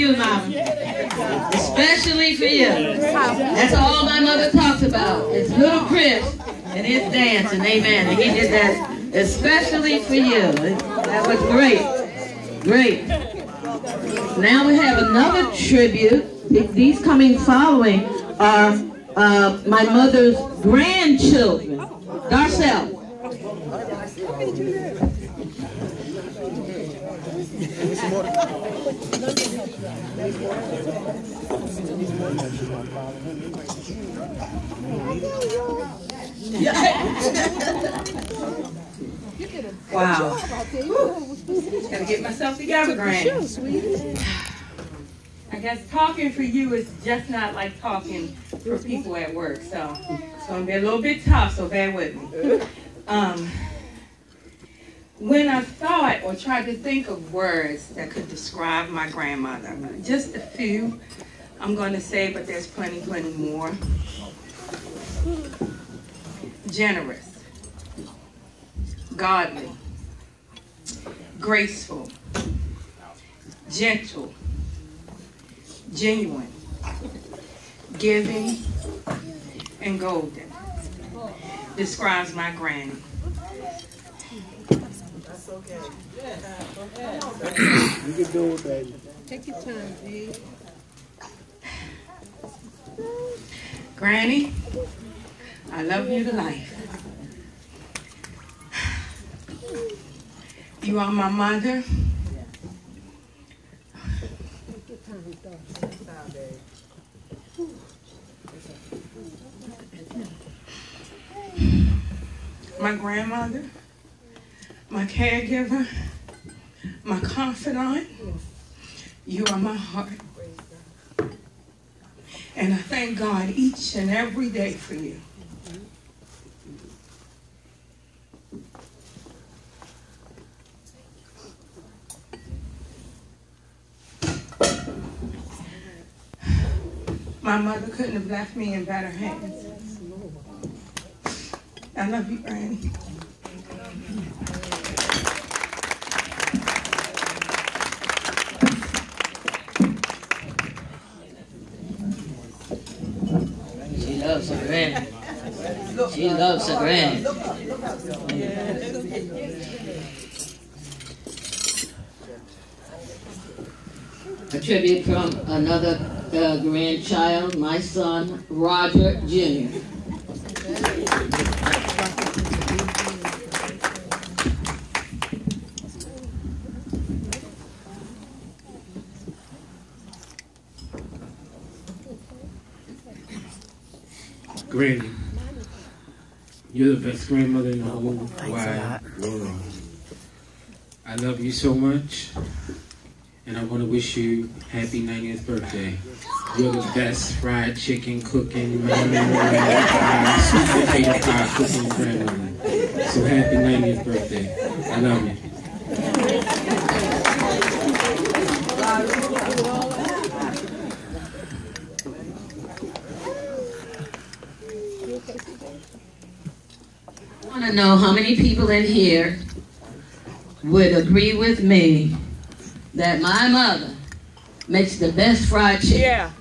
you, Mama. Especially for you. That's all my mother talks about. It's little Chris and his dancing. Amen. And he did that especially for you. That was great. Great. Now we have another tribute. These coming following are my mother's grandchildren. Darcel. Wow. Gotta get myself together, Granny. I guess talking for you is just not like talking for people at work, so it's gonna be a little bit tough, so bear with me. When I thought or tried to think of words that could describe my grandmother, just a few I'm going to say, but there's plenty more. Generous, godly, graceful, gentle, genuine, giving, and golden. Describes my granny. That's okay. You can do it, baby. Take your time, G. Granny, I love you to life. You are my mother. My grandmother, my caregiver, my confidant. You are my heart. And I thank God each and every day for you. My mother couldn't have left me in better hands. I love you, Granny. She loves her granny. She loves her granny. A tribute from another grandchild, my son, Roger Jr. Granny, you're the best grandmother in the whole wide world. I love you so much, and I want to wish you happy 90th birthday. You're the best fried chicken cooking, sweet potato pie cooking grandmother. So happy 90th birthday. I love you. I want to know how many people in here would agree with me that my mother makes the best fried chicken. Yeah.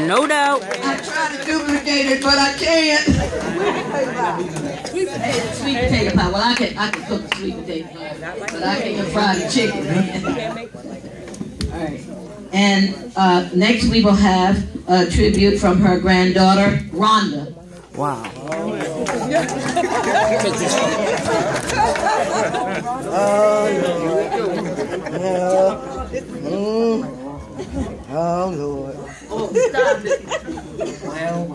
No doubt. I try to duplicate it, but I can't. Sweet potato pie. Well, I can cook the sweet potato pie, but I can't fry the chicken. All right. And next we will have a tribute from her granddaughter, Rhonda. Wow. Oh, Lord. Oh, stop it. Well.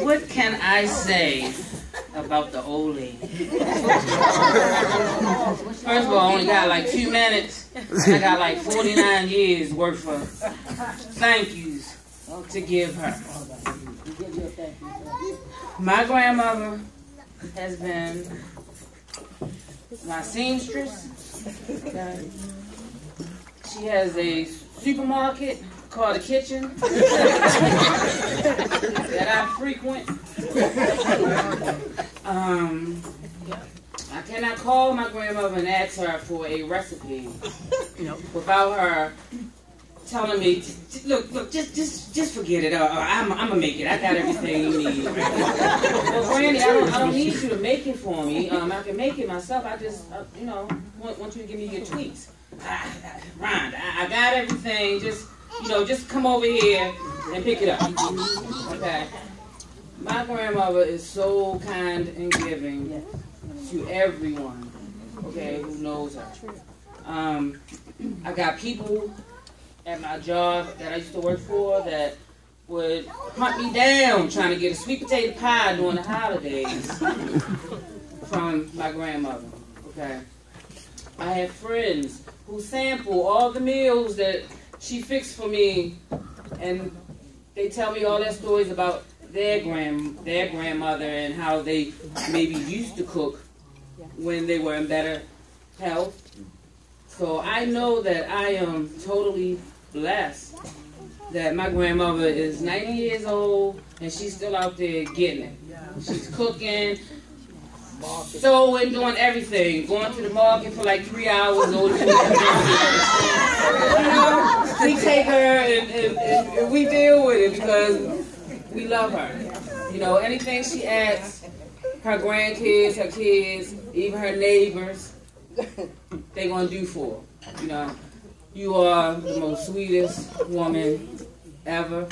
What can I say about the old lady? First of all, I only got like 2 minutes. I got like 49 years worth of thank yous to give her. My grandmother has been my seamstress. She has a supermarket called The Kitchen that I frequent. I cannot call my grandmother and ask her for a recipe without her telling me, look, just forget it. I'm gonna make it. I got everything you need. Well, Granny, I don't need you to make it for me. I can make it myself. I just, want you to give me your tweaks. Ron, I got everything. Just come over here and pick it up. Okay. My grandmother is so kind and giving to everyone, okay, who knows her. I got people at my job that I used to work for that would hunt me down trying to get a sweet potato pie during the holidays from my grandmother, okay. I have friends who sample all the meals that she fixed for me, and they tell me all their stories about their grandmother and how they maybe used to cook when they were in better health. So I know that I am totally blessed that my grandmother is 90 years old and she's still out there getting it. She's cooking, sewing, doing everything, going to the market for like 3 hours. We take her and we deal with it because we love her. Anything she asks, her grandkids, her kids, even her neighbors, they're going to do for her. You are the most sweetest woman ever,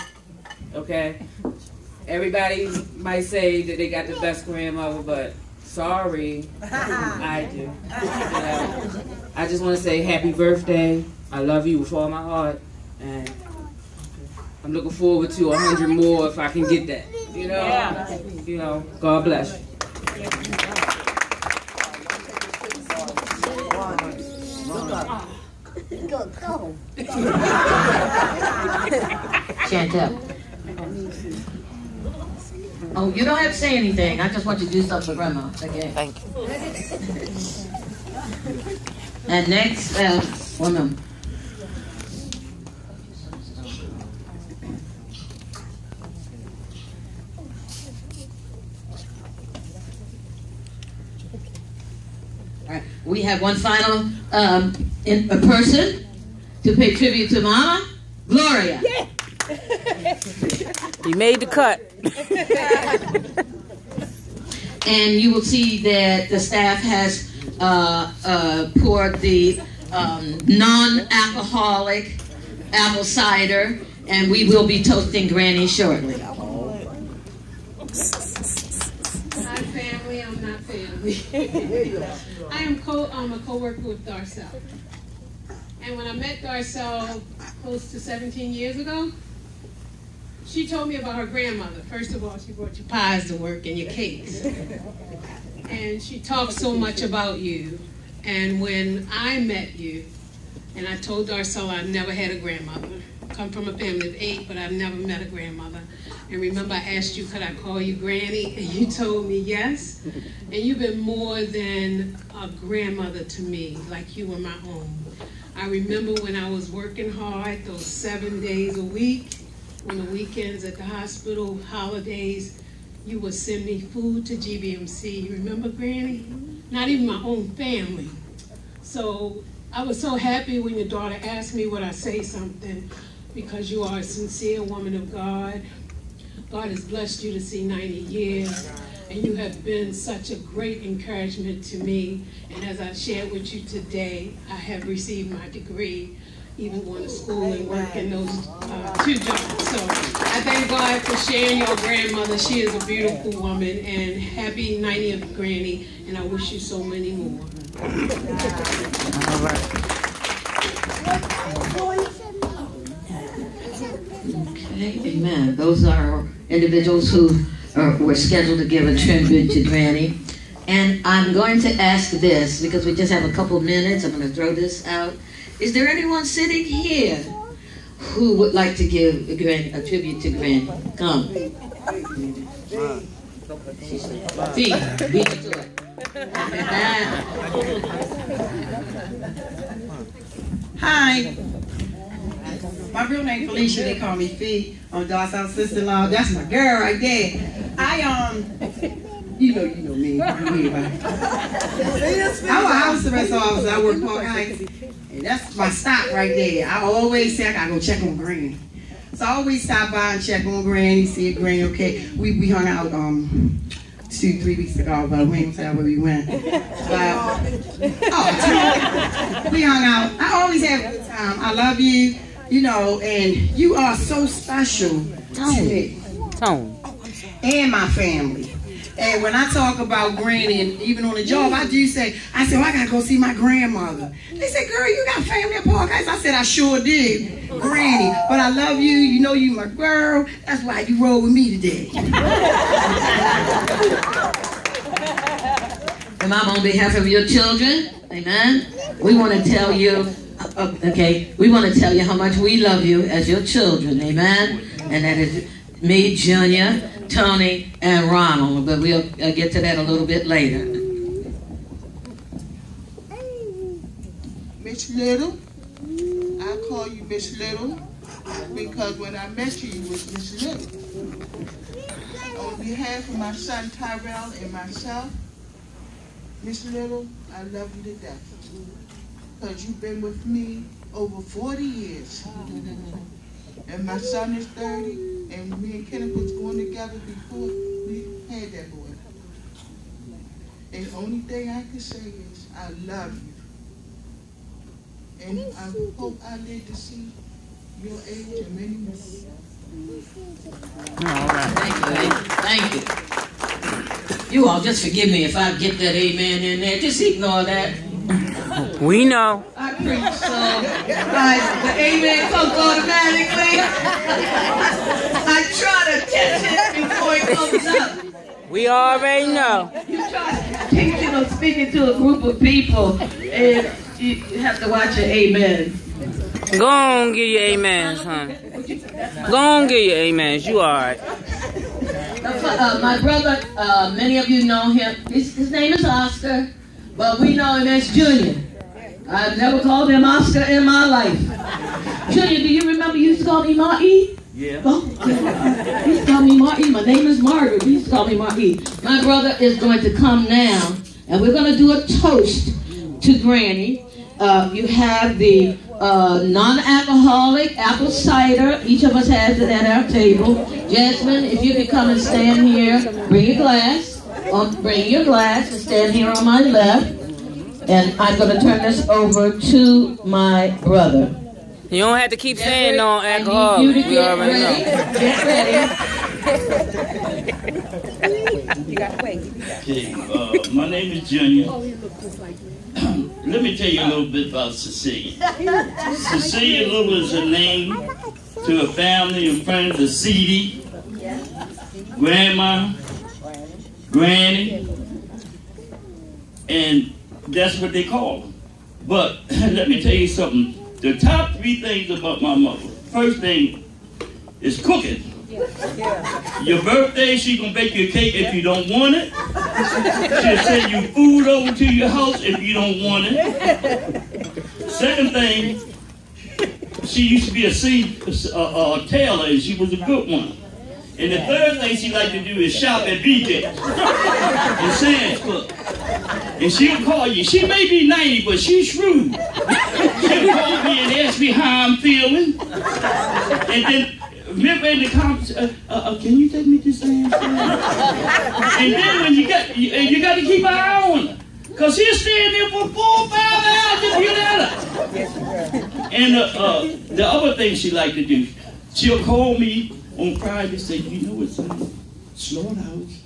okay? Everybody might say that they got the best grandmother, but sorry, I do. I just want to say happy birthday. I love you with all my heart, and I'm looking forward to 100 more if I can get that. God bless you. Go. Chantel. Oh, you don't have to say anything. I just want you to do something for Grandma. Okay. Thank you. And next, woman. All right. We have one final in a person to pay tribute to Mama, Gloria. Yeah. He made the cut. And you will see that the staff has poured the non-alcoholic apple cider, and we will be toasting Granny shortly. Hi family, I'm not family. I'm a co-worker with Darcel. And when I met Darcel close to 17 years ago, she told me about her grandmother. First of all, she brought you pies to work and your cakes. And she talked so much about you. And when I met you, and I told Darcel I never had a grandmother. I come from a family of 8, but I've never met a grandmother. And remember, I asked you, could I call you Granny? And you told me yes. And you've been more than a grandmother to me, like you were my own. I remember when I was working hard, those 7 days a week, on the weekends at the hospital, holidays, you would send me food to GBMC. You remember, Granny? Not even my own family. So I was so happy when your daughter asked me would I say something, because you are a sincere woman of God. God has blessed you to see 90 years, and you have been such a great encouragement to me. And as I shared with you today, I have received my degree, even going to school and working those 2 jobs. So I thank God for sharing your grandmother. She is a beautiful woman, and happy 90th Granny, and I wish you so many more. All right. Okay, amen. Those are individuals who were scheduled to give a tribute to Granny. And I'm going to ask this, because we just have a couple of minutes. I'm going to throw this out. Is there anyone sitting here who would like to give a tribute to Granny? Come. Beat it to it. Hi. My real name Felicia. They call me Fee. I'm Darcel's sister-in-law. That's my girl right there. You know me. Everybody. I'm a house arrest officer. I work Park Heights. And that's my stop right there. I always say I gotta go check on Granny. So I always stop by and check on Granny, see if Granny okay. We hung out 2-3 weeks ago, but we ain't tell where we went. We hung out. I always have a good time. I love you, and you are so special to me. And my family. And when I talk about Granny, and even on the job, I say, I gotta go see my grandmother. They said, girl, you got family at Park Heights? I said, I sure did, Granny. But I love you, you my girl. That's why you roll with me today. And Mom, on behalf of your children, amen, we want to tell you, we want to tell you how much we love you as your children, amen? And that is me, Junior, Tony, and Ronald, but we'll get to that a little bit later. Miss Little, I call you Miss Little because when I met you, you was Miss Little. On behalf of my son Tyrell and myself, Miss Little, I love you to death because you've been with me over 40 years. And my son is 30, and me and Kenneth was going together before we had that boy. And the only thing I can say is, I love you. And I hope I live to see your age and many more. All right. Thank you. You all just forgive me if I get that amen in there. Just ignore that. We know. I preach so. The amen comes automatically. I try to catch it before it comes up. We already know. You try to speaking to a group of people, and you have to watch your amen. Go on, give your amens, honey. Go on, give your amens. You all right. My brother, many of you know him. His name is Oscar, but we know him as Junior. I've never called him Oscar in my life. Junior, do you remember you used to call me Ma-E? Yeah. Oh, he used to call me Ma-E. My name is Margaret. He used to call me Ma-E. My brother is going to come now, and we're going to do a toast to Granny. You have the non-alcoholic apple cider. Each of us has it at our table. Jasmine, if you could come and stand here, bring your glass. Bring your glass and stand here on my left. And I'm going to turn this over to my brother. You don't have to keep saying no alcohol. You already know. Get ready. Okay, my name is Junior. Let me tell you a little bit about Cecilia. Cecilia Little is a name to a family and friends of Cece, Grandma, Granny, and that's what they call them. But let me tell you something. The top 3 things about my mother. First thing is cooking. Your birthday, she gonna bake you a cake if you don't want it. She'll send you food over to your house if you don't want it. Second thing, she used to be a tailor, and she was a good one. And the third thing she liked to do is shop at BJ's and Sam's Club. And she'll call you. She may be 90, but she's shrewd. She'll call me and ask me how I'm feeling. And then remember in the comments, can you take me to Sam's Club? And then when you got to keep an eye on her. Because she'll stand there for 4 or 5 hours if you let her. And the other thing she liked to do, she'll call me on Friday and say, you know what's slaughterhouse?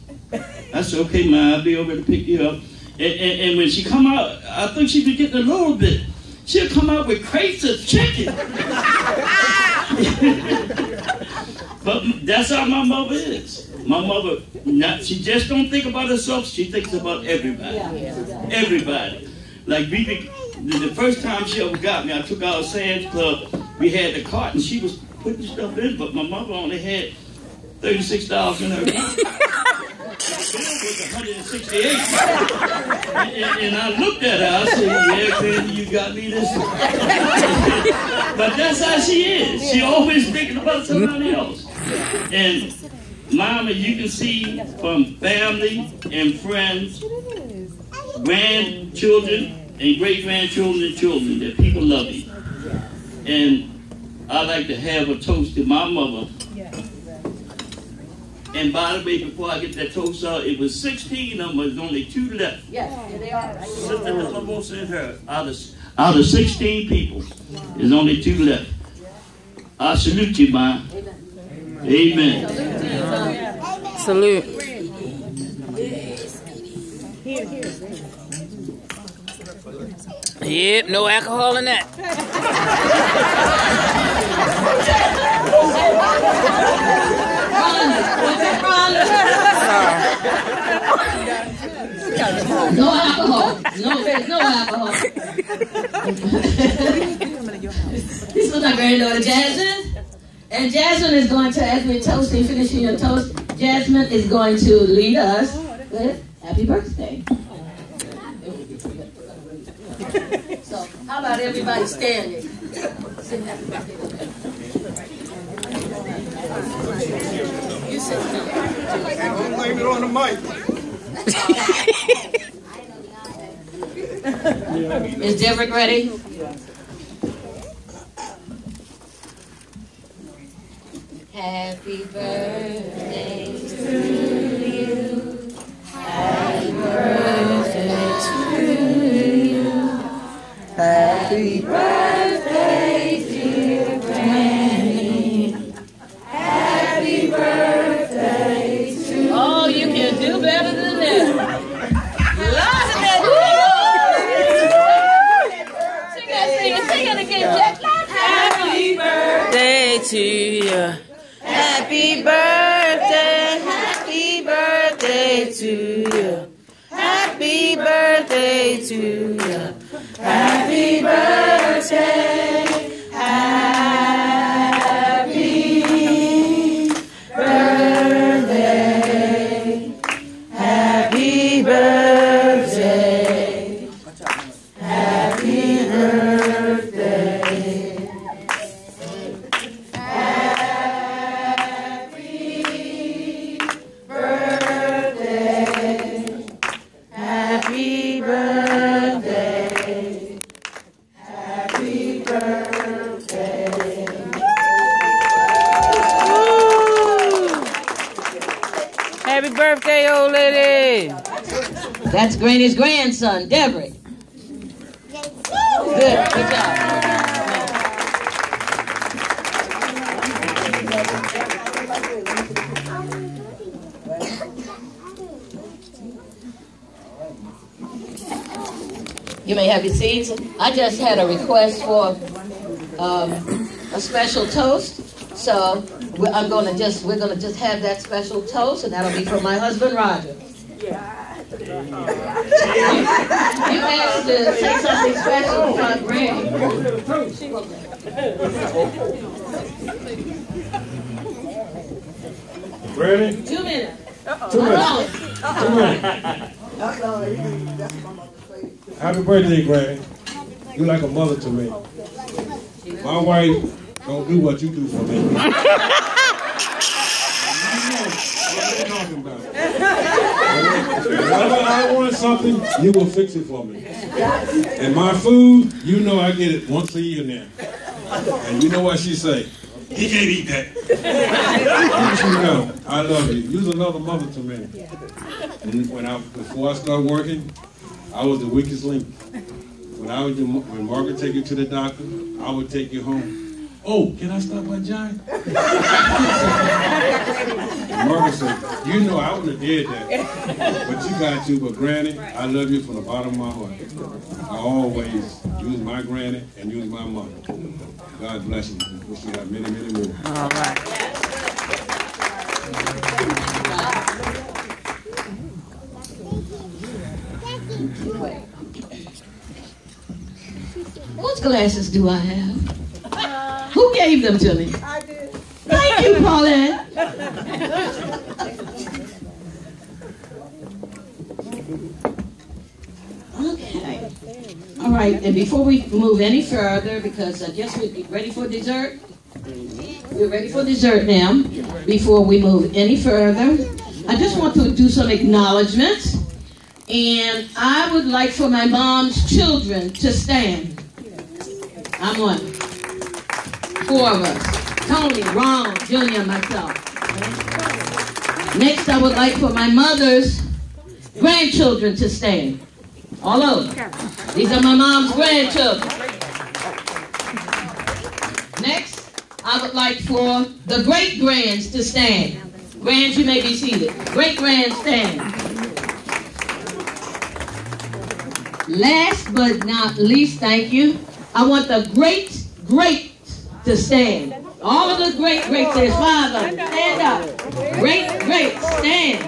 I said, okay, ma, I'll be over to pick you up. And when she come out, I think she be getting a little bit. She'll come out with crates of chicken. But that's how my mother is. My mother, she just don't think about herself, she thinks about everybody. Everybody. Like the first time she ever got me, I took her out of Sam's Club, we had the cart and she was putting stuff in, but my mother only had $36 in her account. The bill was $168. And I looked at her, I said, yeah, Granny, you got me this. But that's how she is. She always thinking about somebody else. And Mama, you can see from family and friends, grandchildren and great-grandchildren and children that people love you. And I'd like to have a toast to my mother. And by the way, before I get that toast out, it was 16 of them, there's only 2 left. Yes, here they are. Sister Lamosa and her, out of 16 people, there's only 2 left. I salute you, Ma. Amen. Salute. Yep, no alcohol in that. No alcohol. No alcohol. This was my granddaughter Jasmine. And Jasmine is going to, as we're toasting, finishing your toast, Jasmine is going to lead us with happy birthday. So, how about everybody standing? Sing happy birthday. You sit down. Don't blame it on the mic. Is Derek ready? Happy birthday to you. Happy birthday to you. Happy birthday, dear Granny. Happy birthday to you. Oh, you can do better than that. Sing it again, Jack. Happy birthday To you. Happy birthday to you. Happy birthday to you. Happy birthday. Happy birthday. Happy birthday. Happy birthday. Happy birthday, old lady. That's Granny's grandson, Deborah. Good job. You may have your seats. I just had a request for a special toast, so we're gonna just have that special toast, and that'll be for my husband Roger. You asked to say something special for Granny. Ready? 2 minutes. 2 minutes. 2 minutes. Happy birthday, Granny. You're like a mother to me. My wife don't do what you do for me. Whenever I want something, you will fix it for me. And my food, you know I get it once a year now. And you know what she say? He can't eat that. You know, I love you. You're another mother to me. And before I started working, I was the weakest link. When Margaret take you to the doctor, I would take you home. Oh, can I stop by John? Margaret said, you know I wouldn't have did that. But you got to. But Granny, I love you from the bottom of my heart. I always use my Granny and use my mother. God bless you. Wish you have many, many more. All right. What glasses do I have? Who gave them to me? I did. Thank you, Paulette. Okay. All right, and before we move any further, because I guess we're ready for dessert. We're ready for dessert now. before we move any further, I just want to do some acknowledgments. And I would like for my mom's children to stand. I'm one. 4 of us. Tony, Ron, Junior, and myself. Next, I would like for my mother's grandchildren to stand. All over. These are my mom's grandchildren. Next, I would like for the great-grands to stand. Grands, you may be seated. Great-grands stand. Last but not least, thank you, I want the great-greats to stand. All of the great-greats, there's 5 of them. Stand up. Great-greats, stand.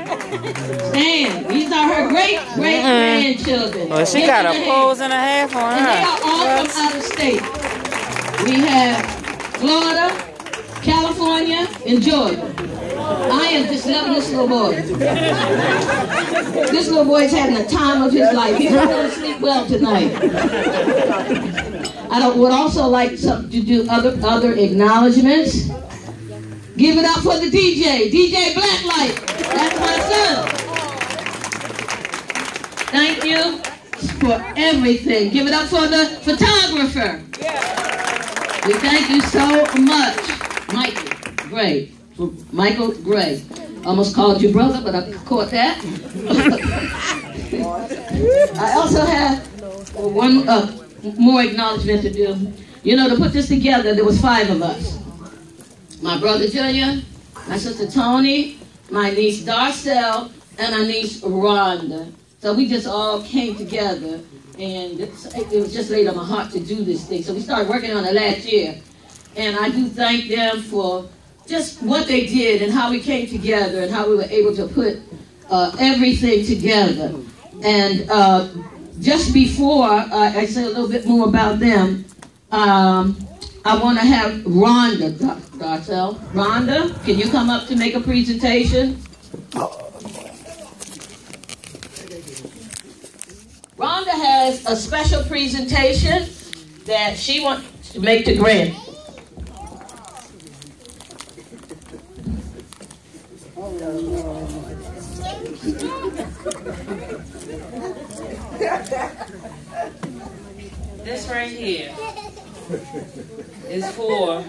Stand. These are her great-great-grandchildren. Well, she got a pose and a half on her. And they are all from out of state. We have Florida, California, and Georgia. I am just loving this little boy. This little boy is having the time of his life. He's not going to sleep well tonight. I would also like to do other acknowledgments. Give it up for the DJ, DJ Blacklight. That's my son. Thank you for everything. Give it up for the photographer. We thank you so much, Michael Gray. Michael Gray. Almost called you brother, but I caught that. I also have one more acknowledgement to do. You know, to put this together, there was 5 of us. My brother Junior, my sister Tony, my niece Darcel, and our niece Rhonda. So we just all came together, and it was just laid on my heart to do this thing. So we started working on it last year. And I do thank them for just what they did and how we came together and how we were able to put everything together. And just before I say a little bit more about them, I want to have Rhonda, Darcel. Rhonda, can you come up to make a presentation? Rhonda has a special presentation that she wants to make to Grant. This right here is for,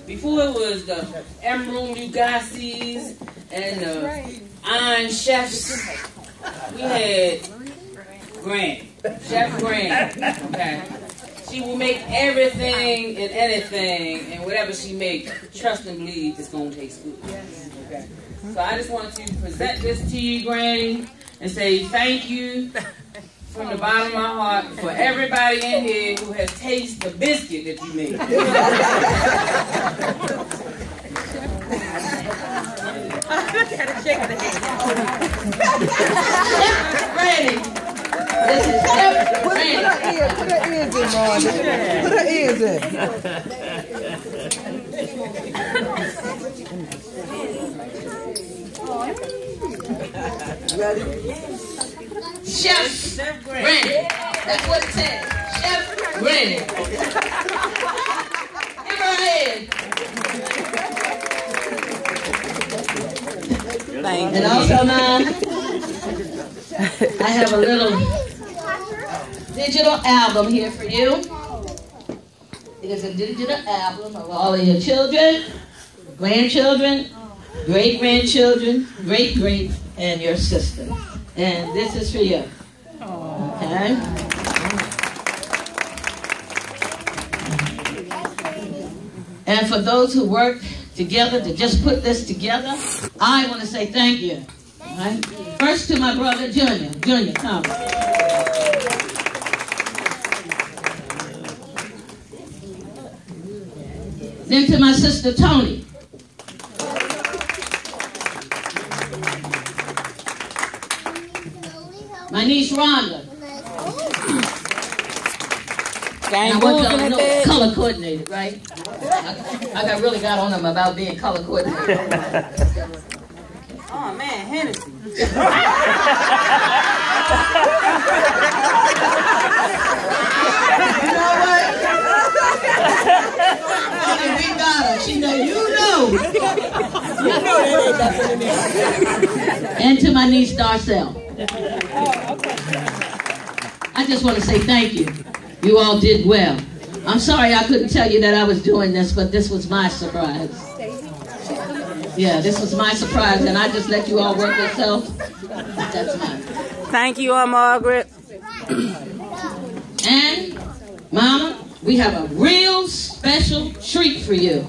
before it was the Emerald Lugassi's and the Iron Chefs, we had Grant, Chef Grant, okay? She will make everything and anything, and whatever she makes, trust and believe it's going to taste good, okay? So I just wanted to present this to you, Granny, and say thank you from the bottom of my heart for everybody in here who has tasted the biscuit that you made. Granny, this is Chef Granny. Put her ears in, Rhonda. Put her ears in. Ready? Chef Granny. That's what it says. Chef Granny. Give her a hand. And also now, I have a little digital album here for you. It is a digital album of all of your children, grandchildren, great-grandchildren, great-great, and your sister. And this is for you. Okay? And for those who worked together to just put this together, I want to say thank you. Right? First to my brother Junior. Junior, come. Then to my sister Tony. My niece Rhonda. And I want y'all to know color coordinated, right? I really got on them about being color coordinated. Oh man, Hennessy. You know what? We got her. She know, you know. And to my niece Darcel. I just want to say thank you. You all did well. I'm sorry I couldn't tell you that I was doing this, but this was my surprise. Yeah, this was my surprise, and I just let you all work yourself. That's mine. Thank you, Margaret. And, Mama, we have a real special treat for you.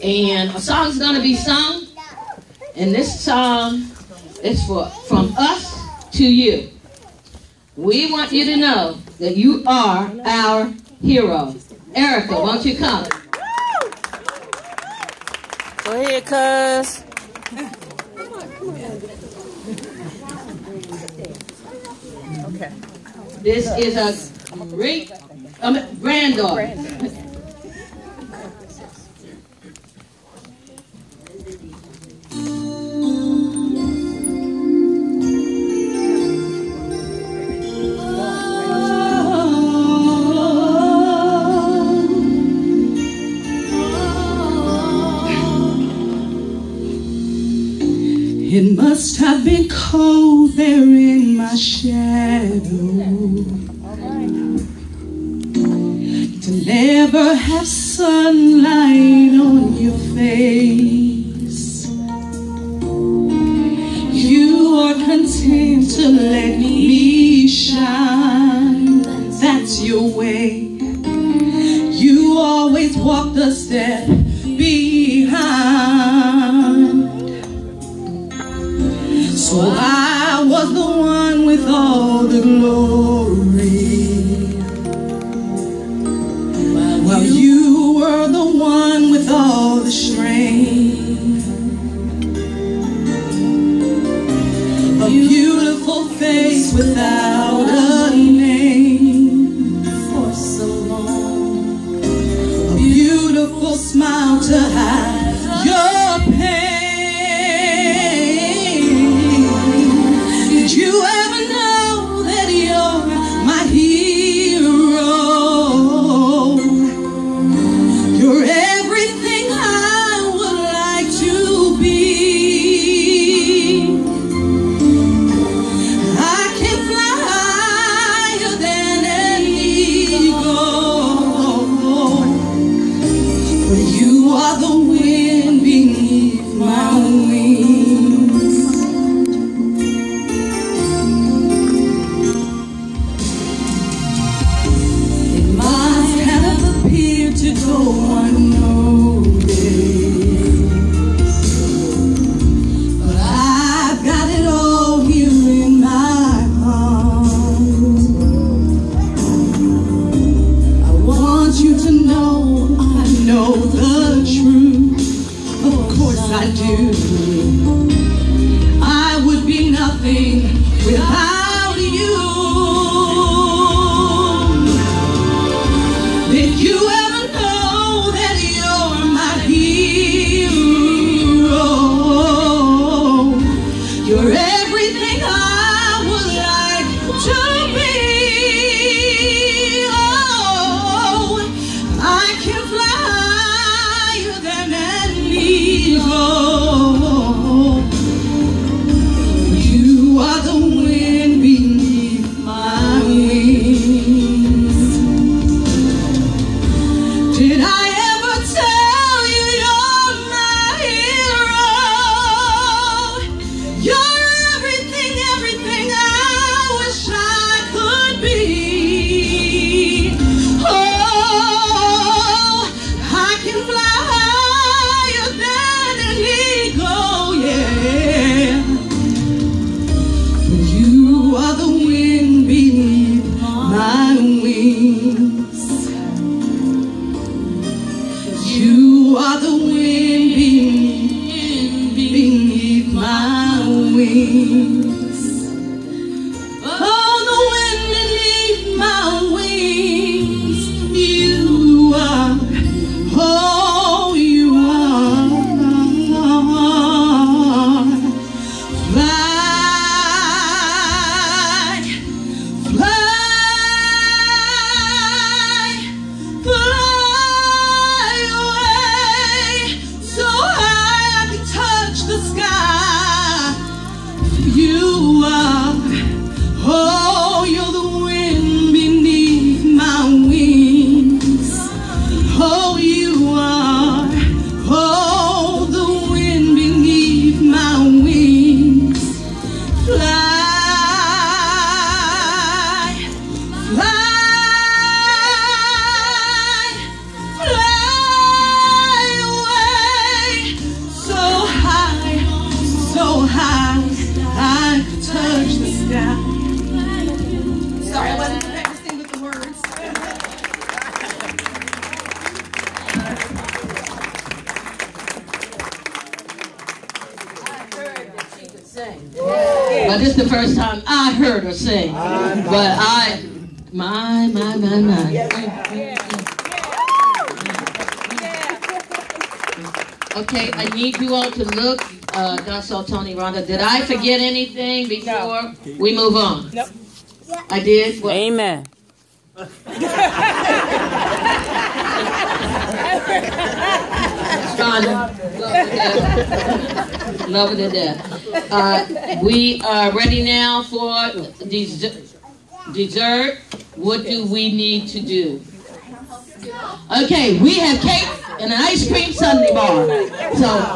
And a song's going to be sung, and this song is from us to you. We want you to know that you are our hero. Erica, won't you come? Go ahead, cuz. Okay. This is a great granddaughter. It must have been cold there in my shadow to never have sunlight on your face. You are content to let me shine. That's your way. You always walk the step behind. So I was the one with all the glory, while you were the one with all the strength. A beautiful face without a name for so long. A beautiful smile to hide your pain. Did you ever know that you're my hero? You're everything I would like to be. I can fly higher down. Sorry, I wasn't practicing with the words. But this is the first time I heard her sing. But my. Okay, I need you all to look. Doctor Tony, Rhonda, did I forget anything before we move on? Nope. I did? What? Amen. Love it to death. We are ready now for dessert. What do we need to do? Okay, we have cake and an ice cream sundae bar. So.